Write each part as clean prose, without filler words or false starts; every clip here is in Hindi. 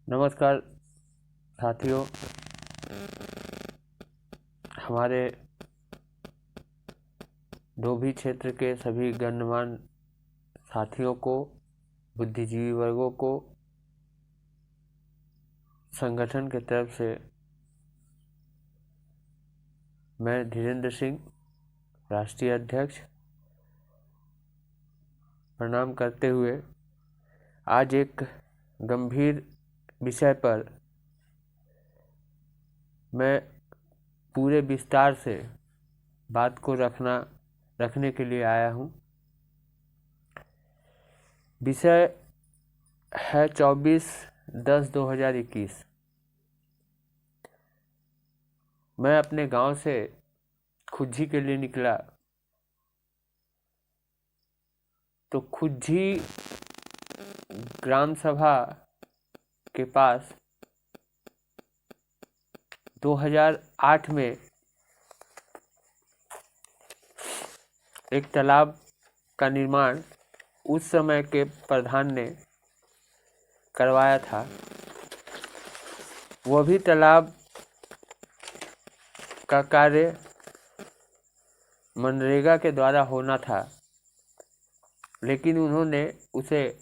नमस्कार साथियों, हमारे डोभी क्षेत्र के सभी गणमान्य साथियों को, बुद्धिजीवी वर्गों को संगठन की तरफ से मैं धीरेन्द्र सिंह, राष्ट्रीय अध्यक्ष, प्रणाम करते हुए आज एक गंभीर विषय पर मैं पूरे विस्तार से बात को रखने के लिए आया हूँ। विषय है 24/10/2021। मैं अपने गांव से खुज्जी के लिए निकला तो खुज्जी ग्राम सभा के पास 2008 में एक तालाब का निर्माण उस समय के प्रधान ने करवाया था। वह भी तालाब का कार्य मनरेगा के द्वारा होना था, लेकिन उन्होंने उसे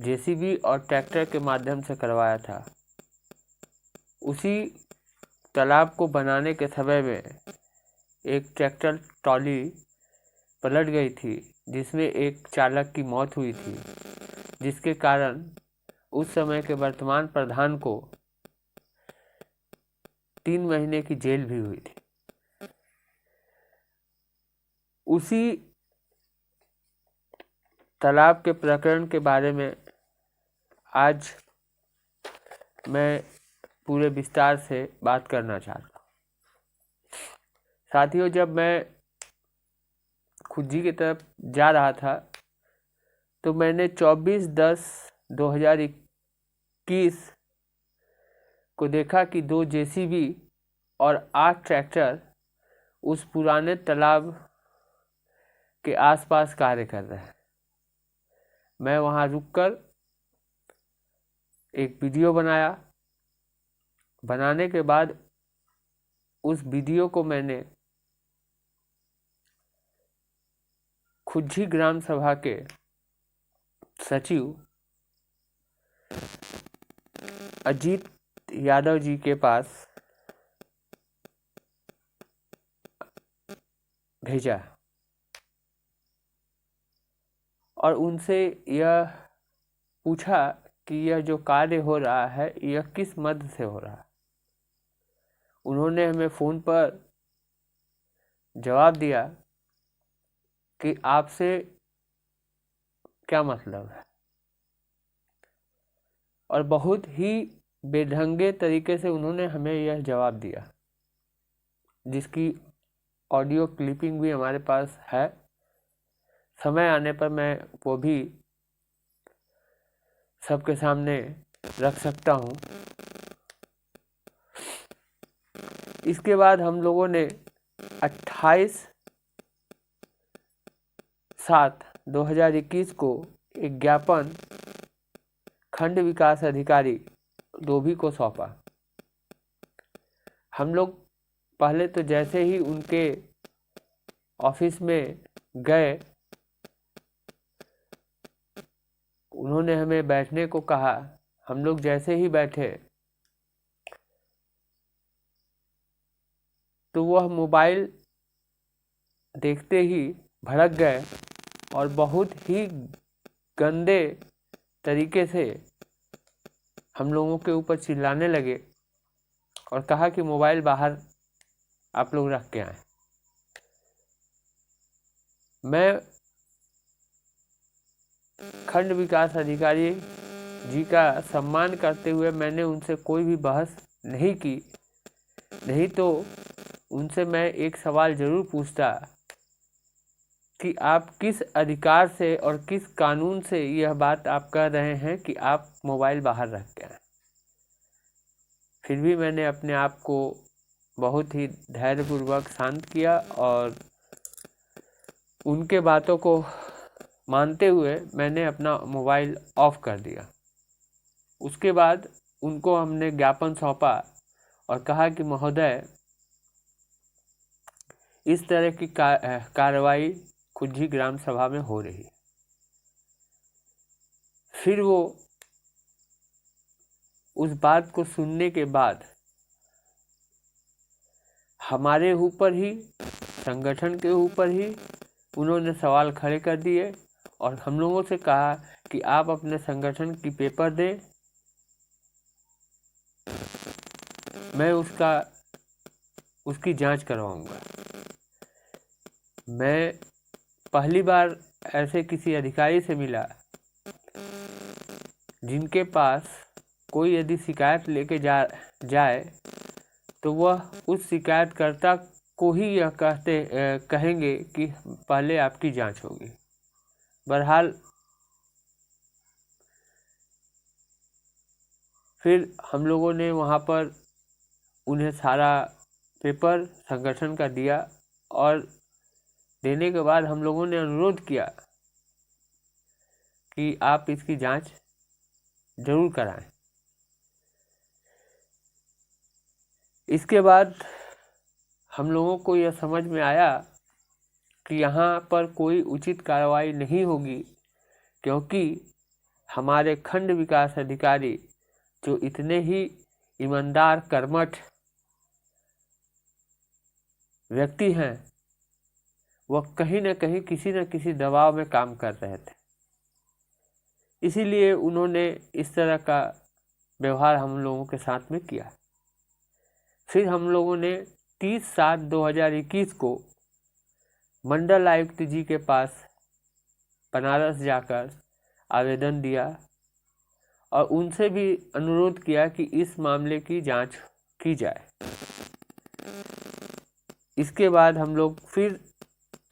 जेसीबी और ट्रैक्टर के माध्यम से करवाया था। उसी तालाब को बनाने के समय में एक ट्रैक्टर ट्रॉली पलट गई थी, जिसमें एक चालक की मौत हुई थी, जिसके कारण उस समय के वर्तमान प्रधान को 3 महीने की जेल भी हुई थी। उसी तालाब के प्रकरण के बारे में आज मैं पूरे विस्तार से बात करना चाहता हूँ। साथियों, जब मैं खुज्जी की तरफ जा रहा था तो मैंने 24/10/2021 को देखा कि 2 जेसीबी और 8 ट्रैक्टर उस पुराने तालाब के आसपास कार्य कर रहे हैं। मैं वहां रुककर एक वीडियो बनाया। बनाने के बाद उस वीडियो को मैंने खुज्जी ग्राम सभा के सचिव अजीत यादव जी के पास भेजा और उनसे यह पूछा कि यह जो कार्य हो रहा है यह किस मद से हो रहा है। उन्होंने हमें फ़ोन पर जवाब दिया कि आपसे क्या मतलब है, और बहुत ही बेढंगे तरीके से उन्होंने हमें यह जवाब दिया, जिसकी ऑडियो क्लिपिंग भी हमारे पास है। समय आने पर मैं वो भी सबके सामने रख सकता हूँ। इसके बाद हम लोगों ने 28/7/2021 को एक ज्ञापन खंड विकास अधिकारी डोभी को सौंपा। हम लोग पहले तो जैसे ही उनके ऑफिस में गए, उन्होंने हमें बैठने को कहा। हम लोग जैसे ही बैठे तो वह मोबाइल देखते ही भड़क गए और बहुत ही गंदे तरीके से हम लोगों के ऊपर चिल्लाने लगे और कहा कि मोबाइल बाहर आप लोग रख के आए। मैं खंड विकास अधिकारी जी का सम्मान करते हुए मैंने उनसे कोई भी बहस नहीं की, नहीं तो उनसे मैं एक सवाल जरूर पूछता कि आप किस अधिकार से और किस कानून से यह बात आप कह रहे हैं कि आप मोबाइल बाहर रख के आए। फिर भी मैंने अपने आप को बहुत ही धैर्यपूर्वक शांत किया और उनके बातों को मानते हुए मैंने अपना मोबाइल ऑफ कर दिया। उसके बाद उनको हमने ज्ञापन सौंपा और कहा कि महोदय, इस तरह की कार्रवाई कुज्जी ग्राम सभा में हो रही। फिर वो उस बात को सुनने के बाद हमारे ऊपर ही, संगठन के ऊपर ही उन्होंने सवाल खड़े कर दिए और हम लोगों से कहा कि आप अपने संगठन की पेपर दें, मैं उसकी जांच करवाऊंगा। मैं पहली बार ऐसे किसी अधिकारी से मिला जिनके पास कोई यदि शिकायत लेके जाए तो वह उस शिकायतकर्ता को ही यह कहेंगे कि पहले आपकी जांच होगी। बहरहाल फिर हम लोगों ने वहाँ पर उन्हें सारा पेपर संगठन का दिया और देने के बाद हम लोगों ने अनुरोध किया कि आप इसकी जांच जरूर कराएं। इसके बाद हम लोगों को यह समझ में आया कि यहाँ पर कोई उचित कार्रवाई नहीं होगी, क्योंकि हमारे खंड विकास अधिकारी जो इतने ही ईमानदार कर्मठ व्यक्ति हैं, वह कहीं न कहीं किसी न किसी दबाव में काम कर रहे थे। इसीलिए उन्होंने इस तरह का व्यवहार हम लोगों के साथ में किया। फिर हम लोगों ने 30/7/2021 को मंडल आयुक्त जी के पास बनारस जाकर आवेदन दिया और उनसे भी अनुरोध किया कि इस मामले की जांच की जाए। इसके बाद हम लोग फिर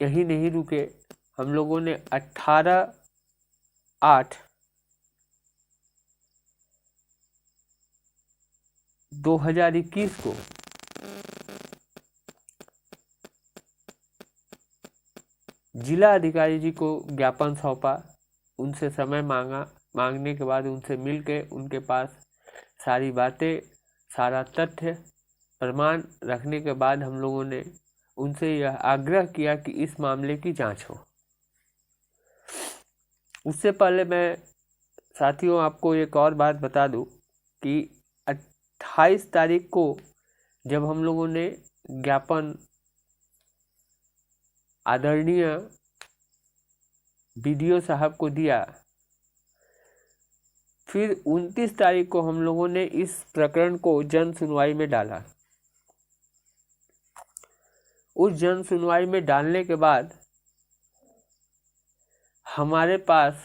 यही नहीं रुके, हम लोगों ने 18/8/2021 को जिला अधिकारी जी को ज्ञापन सौंपा। उनसे समय मांगने के बाद उनसे मिल के उनके पास सारी बातें, सारा तथ्य प्रमाण रखने के बाद हम लोगों ने उनसे यह आग्रह किया कि इस मामले की जांच हो। उससे पहले मैं साथियों आपको एक और बात बता दूं कि 28 तारीख को जब हम लोगों ने ज्ञापन आदरणीय बीडीओ साहब को दिया, फिर 29 तारीख को हम लोगों ने इस प्रकरण को जन सुनवाई में डाला। उस जन सुनवाई में डालने के बाद हमारे पास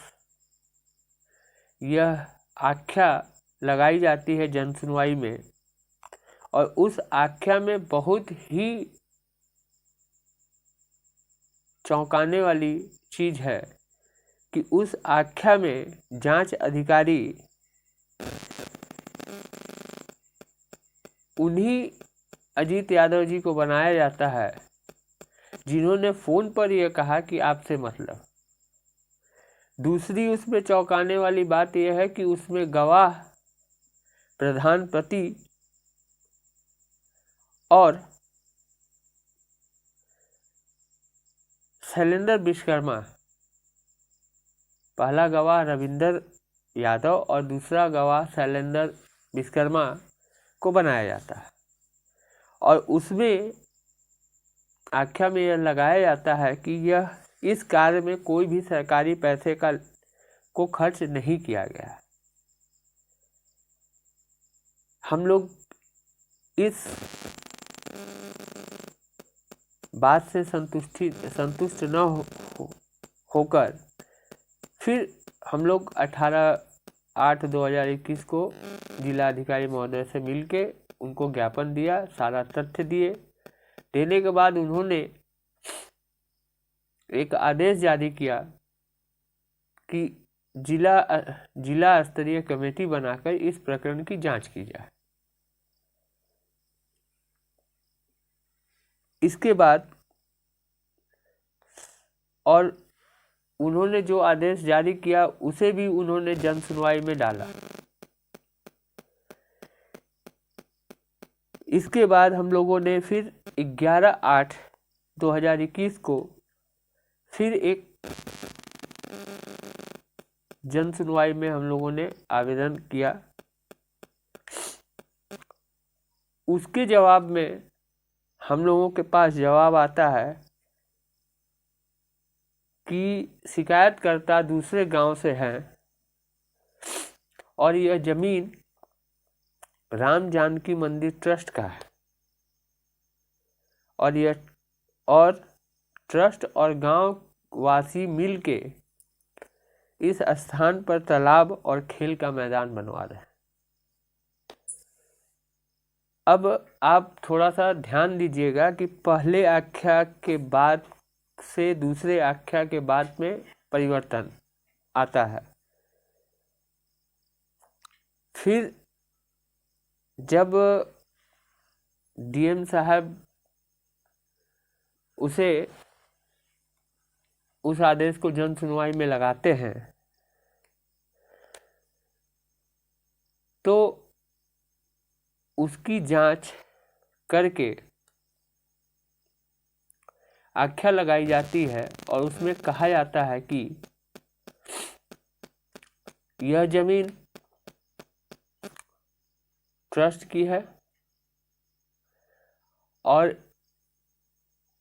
यह आख्या लगाई जाती है जन सुनवाई में, और उस आख्या में बहुत ही चौंकाने वाली चीज है कि उस आख्या में जांच अधिकारी उन्हीं अजीत यादव जी को बनाया जाता है जिन्होंने फोन पर यह कहा कि आपसे मतलब। दूसरी उसमें चौंकाने वाली बात यह है कि उसमें गवाह प्रधान पति और शैलेंद्र विश्वकर्मा, पहला गवाह रविंदर यादव और दूसरा गवाह शैलेंद्र विश्वकर्मा को बनाया जाता है। और उसमें आख्या में यह लगाया जाता है कि यह इस कार्य में कोई भी सरकारी पैसे को खर्च नहीं किया गया। हम लोग इस बात से संतुष्ट न होकर फिर हम लोग 18/8/2021 को जिला अधिकारी महोदय से मिलके उनको ज्ञापन दिया, सारा तथ्य देने के बाद उन्होंने एक आदेश जारी किया कि जिला स्तरीय कमेटी बनाकर इस प्रकरण की जांच की जाए। इसके बाद और उन्होंने जो आदेश जारी किया उसे भी उन्होंने जन सुनवाई में डाला। इसके बाद हम लोगों ने फिर 11/8/2021 को फिर एक जन सुनवाई में हम लोगों ने आवेदन किया। उसके जवाब में हम लोगों के पास जवाब आता है कि शिकायतकर्ता दूसरे गांव से हैं और यह जमीन राम जानकी मंदिर ट्रस्ट का है और ट्रस्ट और गांव वासी मिलके इस स्थान पर तालाब और खेल का मैदान बनवा रहे हैं। अब आप थोड़ा सा ध्यान दीजिएगा कि पहले आख्या के बाद से दूसरे आख्या के बाद में परिवर्तन आता है। फिर जब डीएम साहब उस आदेश को जन सुनवाई में लगाते हैं तो उसकी जांच करके आख्या लगाई जाती है और उसमें कहा जाता है कि यह जमीन ट्रस्ट की है और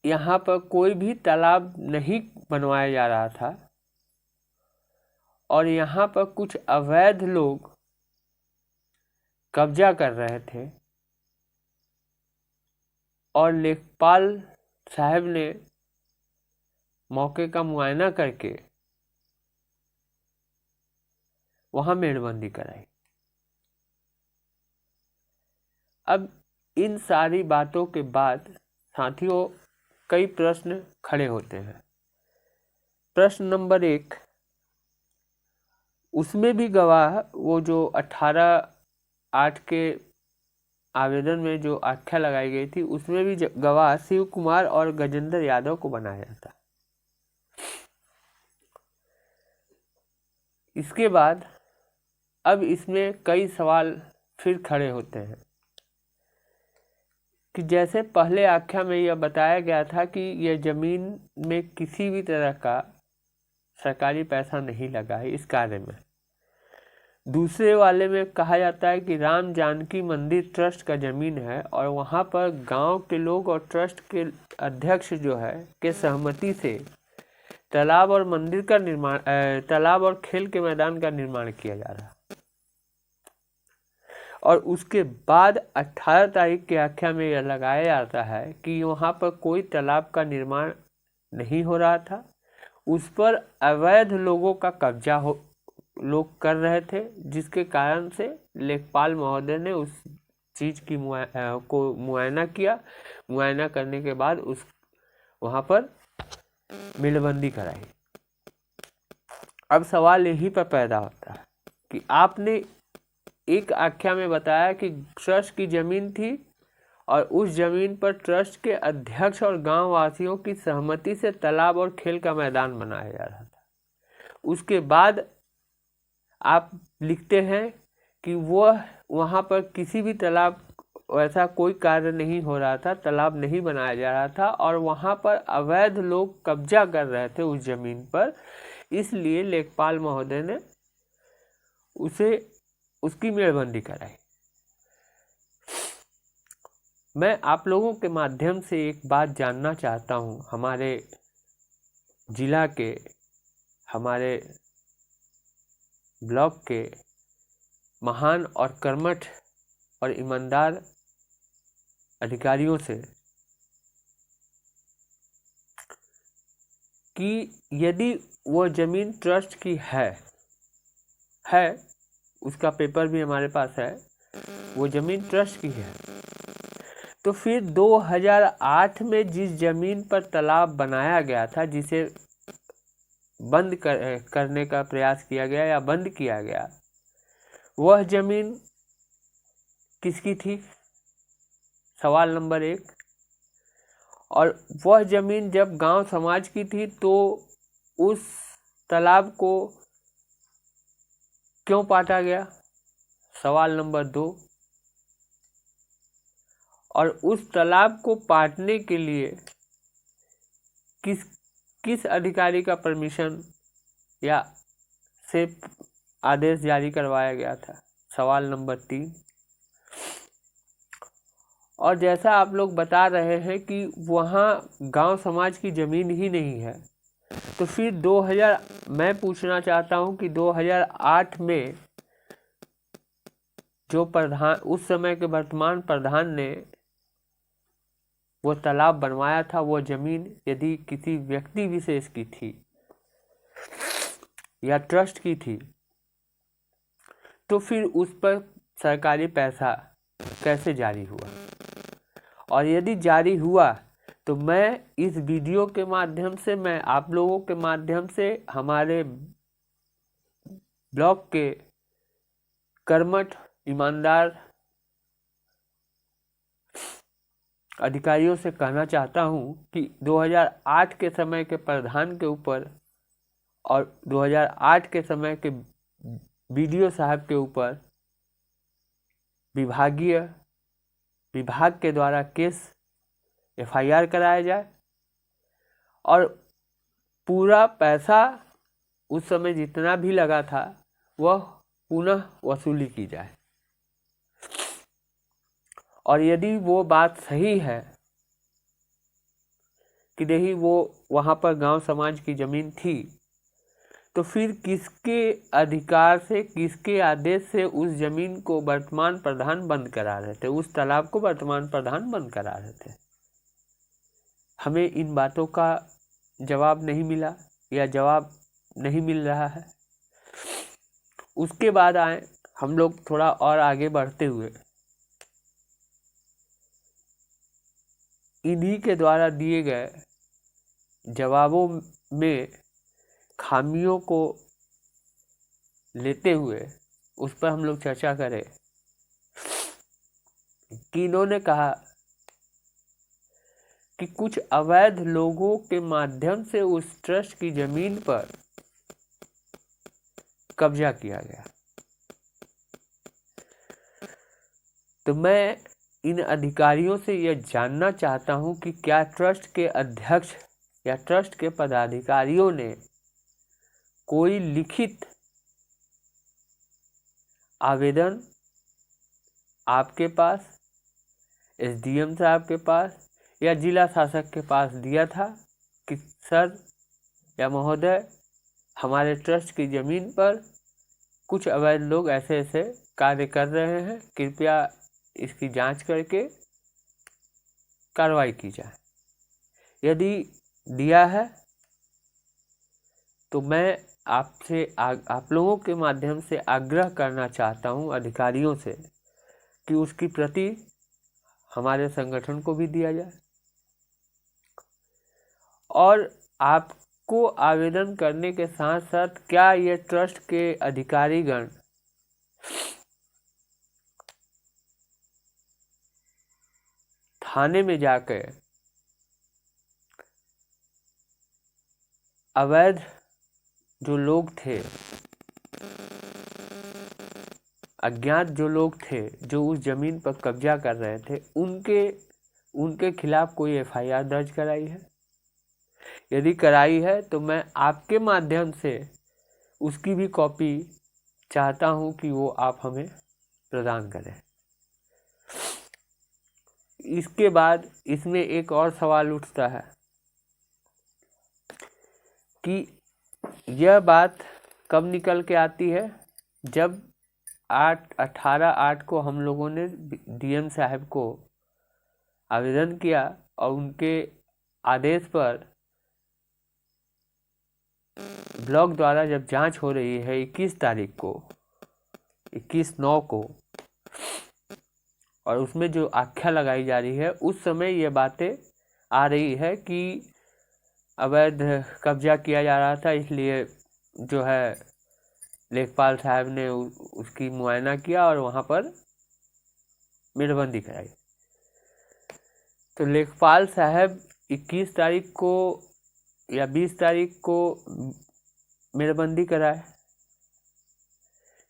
यहाँ पर कोई भी तालाब नहीं बनवाया जा रहा था और यहाँ पर कुछ अवैध लोग कब्जा कर रहे थे और लेखपाल साहब ने मौके का मुआयना करके वहां मेड़बंदी कराई। अब इन सारी बातों के बाद साथियों कई प्रश्न खड़े होते हैं। प्रश्न नंबर 1, उसमें भी गवाह वो जो 18/8 के आवेदन में जो आख्या लगाई गई थी उसमें भी गवाह शिव कुमार और गजेंद्र यादव को बनाया था। इसके बाद अब इसमें कई सवाल फिर खड़े होते हैं कि जैसे पहले आख्या में यह बताया गया था कि यह जमीन में किसी भी तरह का सरकारी पैसा नहीं लगा है इस कार्य में। दूसरे वाले में कहा जाता है कि राम जानकी मंदिर ट्रस्ट का जमीन है और वहां पर गांव के लोग और ट्रस्ट के अध्यक्ष जो है के सहमति से तालाब और मंदिर का निर्माण तालाब और खेल के मैदान का निर्माण किया जा रहा है। और उसके बाद 18 तारीख के आख्या में यह लगाया जाता है कि वहां पर कोई तालाब का निर्माण नहीं हो रहा था, उस पर अवैध लोगों का कब्जा लोग कर रहे थे, जिसके कारण से लेखपाल महोदय ने उस चीज की मुआयना किया। मुआयना करने के बाद वहां पर मेड़बंदी कराई। अब सवाल यहीं पर पैदा होता है कि आपने एक आख्या में बताया कि ट्रस्ट की जमीन थी और उस जमीन पर ट्रस्ट के अध्यक्ष और गांव वासियों की सहमति से तालाब और खेल का मैदान बनाया जा रहा था। उसके बाद आप लिखते हैं कि वहां पर किसी भी तालाब वैसा कोई कार्य नहीं हो रहा था, तालाब नहीं बनाया जा रहा था और वहां पर अवैध लोग कब्जा कर रहे थे उस जमीन पर। इसलिए लेखपाल महोदय ने उसकी मेड़बंदी कराई। मैं आप लोगों के माध्यम से एक बात जानना चाहता हूं। हमारे जिला के, हमारे ब्लॉक के महान और कर्मठ और ईमानदार अधिकारियों से कि यदि वो जमीन ट्रस्ट की है उसका पेपर भी हमारे पास है, वो जमीन ट्रस्ट की है, तो फिर 2008 में जिस जमीन पर तालाब बनाया गया था, जिसे बंद करने का प्रयास किया गया या बंद किया गया, वह जमीन किसकी थी? सवाल नंबर 1। और वह जमीन जब गांव समाज की थी तो उस तालाब को क्यों पाटा गया? सवाल नंबर 2। और उस तालाब को पाटने के लिए किस अधिकारी का परमिशन या से आदेश जारी करवाया गया था? सवाल नंबर 3। और जैसा आप लोग बता रहे हैं कि वहाँ गांव समाज की जमीन ही नहीं है, तो फिर 2000 मैं पूछना चाहता हूं कि 2008 में जो प्रधान, उस समय के वर्तमान प्रधान ने वो तालाब बनवाया था, वो जमीन यदि किसी व्यक्ति विशेष की थी या ट्रस्ट की थी, तो फिर उस पर सरकारी पैसा कैसे जारी हुआ? और यदि जारी हुआ तो मैं इस वीडियो के माध्यम से, मैं आप लोगों के माध्यम से हमारे ब्लॉग के कर्मठ ईमानदार अधिकारियों से कहना चाहता हूं कि 2008 के समय के प्रधान के ऊपर और 2008 के समय के बीडीओ साहब के ऊपर विभाग के द्वारा केस एफआईआर कराया जाए और पूरा पैसा उस समय जितना भी लगा था वह पुनः वसूली की जाए। और यदि वो बात सही है कि नहीं वो वहाँ पर गांव समाज की जमीन थी, तो फिर किसके अधिकार से, किसके आदेश से उस जमीन को वर्तमान प्रधान बंद करा रहे थे, उस तालाब को वर्तमान प्रधान बंद करा रहे थे? हमें इन बातों का जवाब नहीं मिला या जवाब नहीं मिल रहा है। उसके बाद आए हम लोग थोड़ा और आगे बढ़ते हुए इन्हीं के द्वारा दिए गए जवाबों में खामियों को लेते हुए उस पर हम लोग चर्चा करें कि इन्होंने कहा कि कुछ अवैध लोगों के माध्यम से उस ट्रस्ट की जमीन पर कब्जा किया गया। तो मैं इन अधिकारियों से यह जानना चाहता हूं कि क्या ट्रस्ट के अध्यक्ष या ट्रस्ट के पदाधिकारियों ने कोई लिखित आवेदन आपके पास, एसडीएम साहब के पास या जिला शासक के पास दिया था कि सर या महोदय, हमारे ट्रस्ट की जमीन पर कुछ अवैध लोग ऐसे ऐसे कार्य कर रहे हैं, कृपया इसकी जांच करके कार्रवाई की जाए? यदि दिया है तो मैं आपसे आप लोगों के माध्यम से आग्रह करना चाहता हूं अधिकारियों से कि उसकी प्रति हमारे संगठन को भी दिया जाए। और आपको आवेदन करने के साथ साथ क्या ये ट्रस्ट के अधिकारीगण थाने में जाकर अवैध जो लोग थे, अज्ञात जो लोग थे जो उस जमीन पर कब्जा कर रहे थे, उनके खिलाफ कोई एफआईआर दर्ज कराई है? यदि कराई है तो मैं आपके माध्यम से उसकी भी कॉपी चाहता हूं कि वो आप हमें प्रदान करें। इसके बाद इसमें एक और सवाल उठता है कि यह बात कब निकल के आती है? जब 18/8 को हम लोगों ने डीएम साहब को आवेदन किया और उनके आदेश पर ब्लॉक द्वारा जब जांच हो रही है 21/9 को, और उसमें जो आख्या लगाई जा रही है, उस समय ये बातें आ रही है कि अवैध कब्जा किया जा रहा था, इसलिए जो है लेखपाल साहब ने उसकी मुआयना किया और वहाँ पर मेड़बंदी कराई। तो लेखपाल साहब 21 तारीख को या 20 तारीख को मेड़बंदी कराए,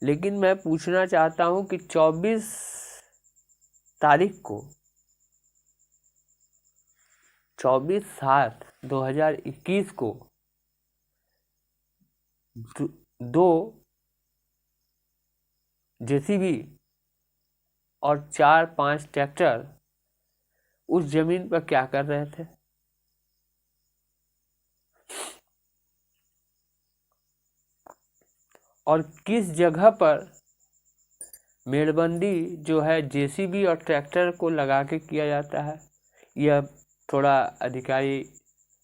लेकिन मैं पूछना चाहता हूँ कि 24 तारीख को 24/7/2021 को 2 जेसीबी और 4-5 ट्रैक्टर उस जमीन पर क्या कर रहे थे? और किस जगह पर मेड़बंदी जो है जेसीबी और ट्रैक्टर को लगा के किया जाता है, यह थोड़ा अधिकारी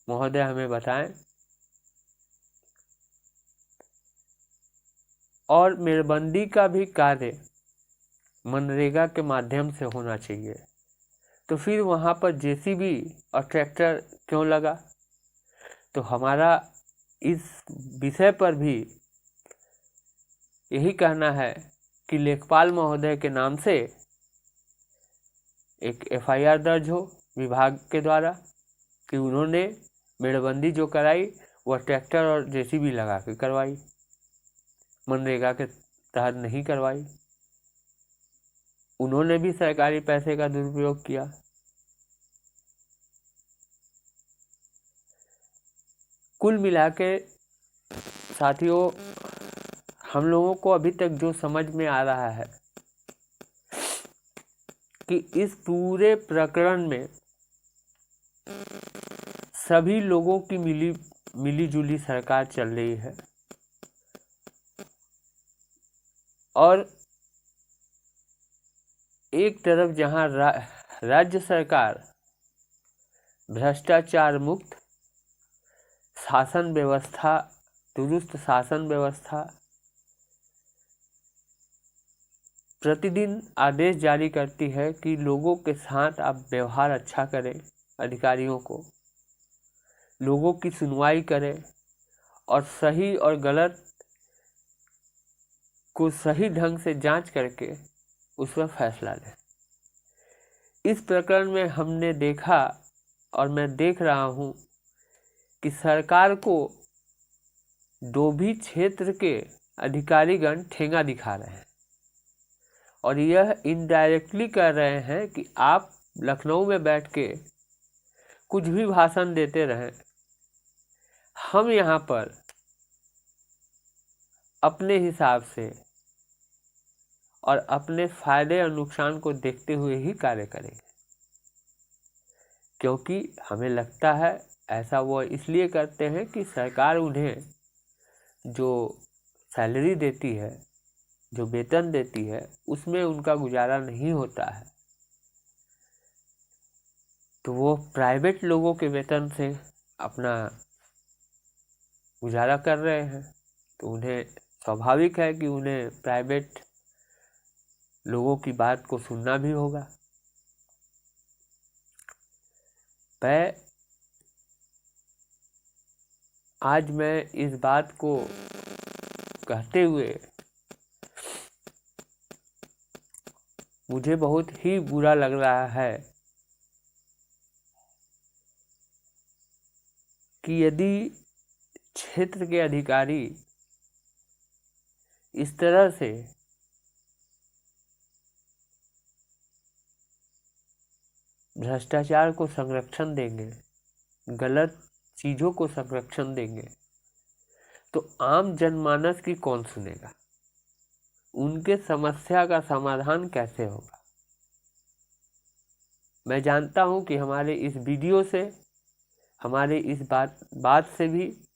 महोदय हमें बताएं। और मेड़बंदी का भी कार्य मनरेगा के माध्यम से होना चाहिए, तो फिर वहाँ पर जेसीबी और ट्रैक्टर क्यों लगा? तो हमारा इस विषय पर भी यही कहना है कि लेखपाल महोदय के नाम से एक एफआईआर दर्ज हो विभाग के द्वारा कि उन्होंने मेड़बंदी जो कराई वह ट्रैक्टर और जेसीबी लगा के करवाई, मनरेगा के तहत नहीं करवाई। उन्होंने भी सरकारी पैसे का दुरुपयोग किया। कुल मिला के साथियों, हम लोगों को अभी तक जो समझ में आ रहा है कि इस पूरे प्रकरण में सभी लोगों की मिली जुली सरकार चल रही है और एक तरफ जहां राज्य सरकार भ्रष्टाचार मुक्त शासन व्यवस्था, दुरुस्त शासन व्यवस्था, प्रतिदिन आदेश जारी करती है कि लोगों के साथ आप व्यवहार अच्छा करें, अधिकारियों को लोगों की सुनवाई करें और सही और गलत को सही ढंग से जांच करके उस पर फैसला लें। इस प्रकरण में हमने देखा और मैं देख रहा हूं कि सरकार को डोभी क्षेत्र के अधिकारीगण ठेंगा दिखा रहे हैं और यह इनडायरेक्टली कह रहे हैं कि आप लखनऊ में बैठ के कुछ भी भाषण देते रहें, हम यहाँ पर अपने हिसाब से और अपने फायदे और नुकसान को देखते हुए ही कार्य करेंगे, क्योंकि हमें लगता है ऐसा वो इसलिए करते हैं कि सरकार उन्हें जो सैलरी देती है, जो वेतन देती है, उसमें उनका गुजारा नहीं होता है, तो वो प्राइवेट लोगों के वेतन से अपना गुजारा कर रहे हैं। तो उन्हें स्वाभाविक है कि उन्हें प्राइवेट लोगों की बात को सुनना भी होगा। आज मैं इस बात को कहते हुए मुझे बहुत ही बुरा लग रहा है कि यदि क्षेत्र के अधिकारी इस तरह से भ्रष्टाचार को संरक्षण देंगे, गलत चीजों को संरक्षण देंगे, तो आम जनमानस की कौन सुनेगा? उनके समस्या का समाधान कैसे होगा? मैं जानता हूं कि हमारे इस वीडियो से, हमारे इस बात से भी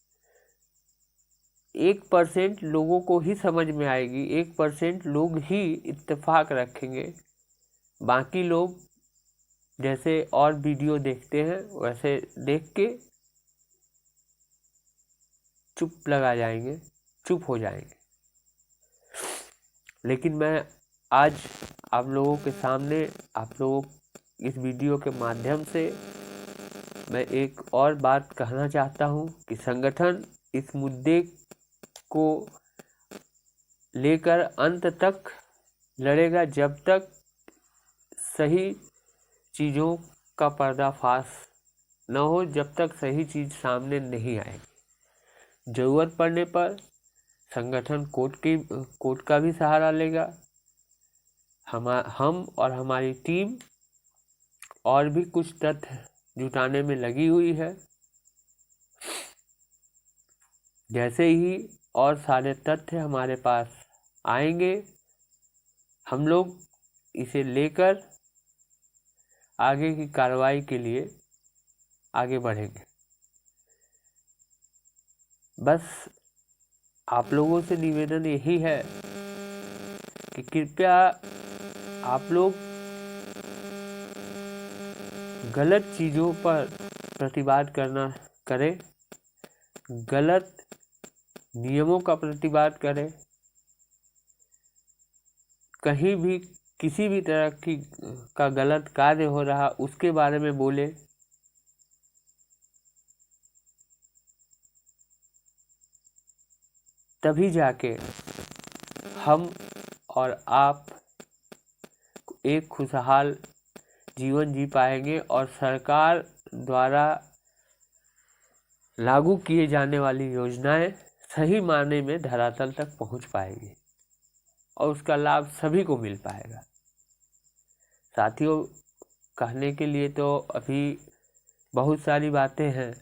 1% लोगों को ही समझ में आएगी, 1% लोग ही इत्तेफाक रखेंगे, बाकी लोग जैसे और वीडियो देखते हैं वैसे देख के चुप लगा जाएंगे, चुप हो जाएंगे। लेकिन मैं आज आप लोगों के सामने, आप लोगों इस वीडियो के माध्यम से मैं एक और बात कहना चाहता हूं कि संगठन इस मुद्दे को लेकर अंत तक लड़ेगा जब तक सही चीज़ों का पर्दाफाश न हो, जब तक सही चीज़ सामने नहीं आएगी। जरूरत पड़ने पर संगठन कोर्ट का भी सहारा लेगा। हम और हमारी टीम और भी कुछ तथ्य जुटाने में लगी हुई है। जैसे ही और सारे तथ्य हमारे पास आएंगे, हम लोग इसे लेकर आगे की कार्रवाई के लिए आगे बढ़ेंगे। बस आप लोगों से निवेदन यही है कि कृपया आप लोग गलत चीज़ों पर प्रतिवाद करना करें, गलत नियमों का प्रतिवाद करें, कहीं भी किसी भी तरह की का गलत कार्य हो रहा उसके बारे में बोले। तभी जाके हम और आप एक खुशहाल जीवन जी पाएंगे और सरकार द्वारा लागू किए जाने वाली योजनाएं सही मायने में धरातल तक पहुंच पाएगी और उसका लाभ सभी को मिल पाएगा। साथियों, कहने के लिए तो अभी बहुत सारी बातें हैं,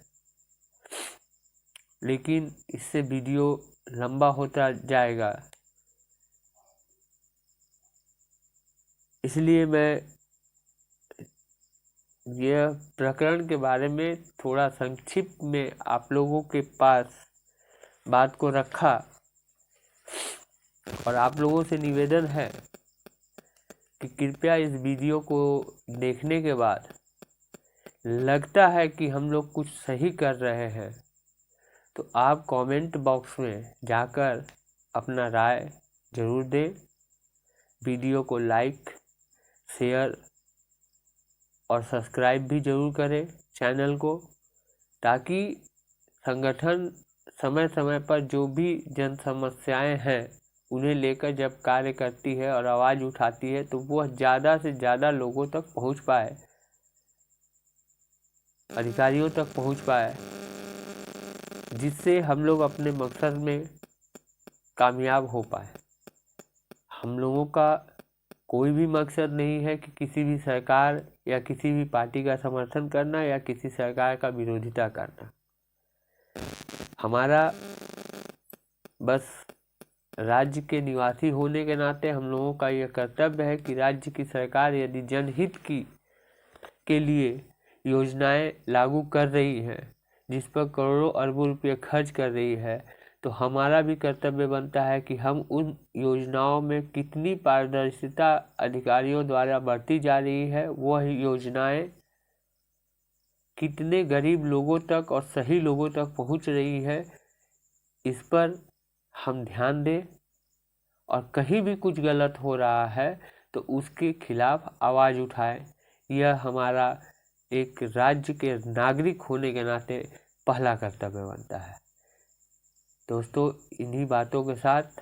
लेकिन इससे वीडियो लंबा होता जाएगा, इसलिए मैं यह प्रकरण के बारे में थोड़ा संक्षिप्त में आप लोगों के पास बात को रखा। और आप लोगों से निवेदन है कि कृपया इस वीडियो को देखने के बाद लगता है कि हम लोग कुछ सही कर रहे हैं तो आप कमेंट बॉक्स में जाकर अपना राय जरूर दें। वीडियो को लाइक, शेयर और सब्सक्राइब भी जरूर करें चैनल को, ताकि संगठन समय समय पर जो भी जन समस्याएं हैं उन्हें लेकर जब कार्य करती है और आवाज़ उठाती है तो वह ज़्यादा से ज़्यादा लोगों तक पहुंच पाए, अधिकारियों तक पहुंच पाए, जिससे हम लोग अपने मकसद में कामयाब हो पाए। हम लोगों का कोई भी मकसद नहीं है कि किसी भी सरकार या किसी भी पार्टी का समर्थन करना या किसी सरकार का विरोधिता करना। हमारा बस राज्य के निवासी होने के नाते हम लोगों का यह कर्तव्य है कि राज्य की सरकार यदि जनहित के लिए योजनाएं लागू कर रही है, जिस पर करोड़ों अरबों रुपये खर्च कर रही है, तो हमारा भी कर्तव्य बनता है कि हम उन योजनाओं में कितनी पारदर्शिता अधिकारियों द्वारा बरती जा रही है, वह योजनाएं कितने गरीब लोगों तक और सही लोगों तक पहुंच रही है, इस पर हम ध्यान दें। और कहीं भी कुछ गलत हो रहा है तो उसके खिलाफ आवाज़ उठाएं। यह हमारा एक राज्य के नागरिक होने के नाते पहला कर्तव्य बनता है। दोस्तों, इन्हीं बातों के साथ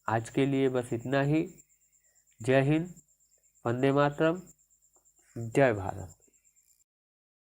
आज के लिए बस इतना ही। जय हिंद, वंदे मातरम, जय भारत।